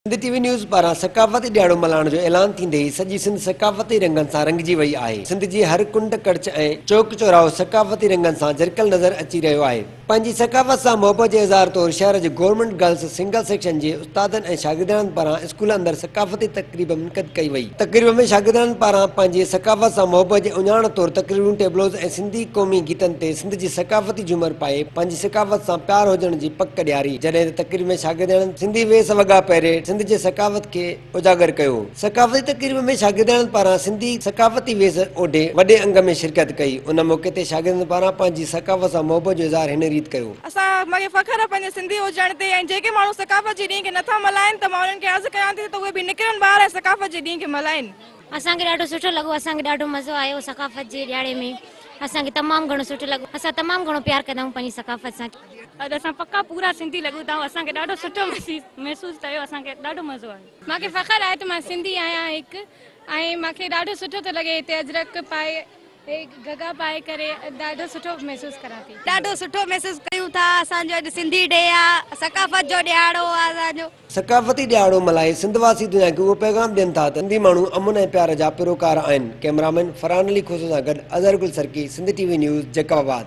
Sindh TV news पारां सकाफ़ती ॾियारो मल्हाइण जो ऐलान थींदे ई सॼी सिंध सकाफ़ती रंगनि सां रंगिजी वई आहे। सिंध जी हर कुंड कड़च ऐं चौक चौराहो सकाफ़ती रंगनि सां झरकल नज़र अची रहियो आहे। पंहिंजी सकाफ़त सां मुहबत जे इज़हार तौरु शहर जे गवर्नमेंट गर्ल्स सिंगल सेक्शन जे उस्तादनि ऐं शागिर्दनि पारां स्कूल अंदरि सकाफ़ती तक़रीब मुनक़िद कई वई। तक़रीब में शागिर्दनि पारां पंहिंजी सकाफ़त सां मुहबत जे उञाण तौरु तक़रीरूं, टेबलोज़ ऐं सिंधी क़ौमी गीतनि ते सिंध जी सकाफ़ती झूमर पाए पंहिंजी सकाफ़त सां प्यार हुजण जी पक ॾियारी। जॾहिं त तक़रीब में शागिर्दनि सिंधी वेस वॻा पहिरे सिंध जे सकाफ़त खे उजागर कयो। सकाफ़ती तक़रीब में शागिर्दनि पारां सिंधी सकाफ़ती वेस ओढे वॾे अंग में शिरकत कई। उन मौक़े ते शागिर्दनि पारां पंहिंजी सकाफ़त सां मुहबत जो इज़हार हिन रीत कयो। मूंखे फ़ख़्रु आहे पंहिंजे सिंधी हुजण ते ऐं जेके माण्हू सकाफ़त जे ॾींहं खे नथा मल्हाइनि त मां उन्हनि खे अर्ज़ु कयां थी त उहे बि निकिरनि ॿाहिरि ऐं सकाफ़त जे ॾींहं खे मल्हाइनि। असांखे ॾाढो सुठो लॻो, असांखे ॾाढो मज़ो आयो सकाफ़त जे ॾियारे में। असांखे तमामु घणो सुठो लॻो, असां तमामु घणो प्यार कंदा आहियूं पंहिंजी सकाफ़त सां। अॼु असां पक्का पूरा सिंधी लॻूं था, असांखे ॾाढो सुठो महसूसु कयो, असांखे ॾाढो मज़ो आयो। मूंखे फ़ख़्रु आहे त मां सिंधी आहियां हिकु, ऐं मूंखे ॾाढो सुठो थो लॻे हिते अजरक पाए गगा पाए करे ॾाढो सुठो महसूसु करां थी। ॾाढो सुठो महसूसु कयूं था। असांजो अॼु सिंधी डे आहे, सकाफ़त जो ॾियारो आहे असांजो। सकाफ़ती ॾियारो मल्हाए सिंधवासी दुनिया खे उहो पैगाम ॾियनि था त सिंधी माण्हू अमन ऐं प्यार जा पिरोकार आहिनि। कैमरामैन फरहान अली खोसो सां गॾु अज़हर गुल सरकी, सिंध टीवी न्यूज़, जकाबाद।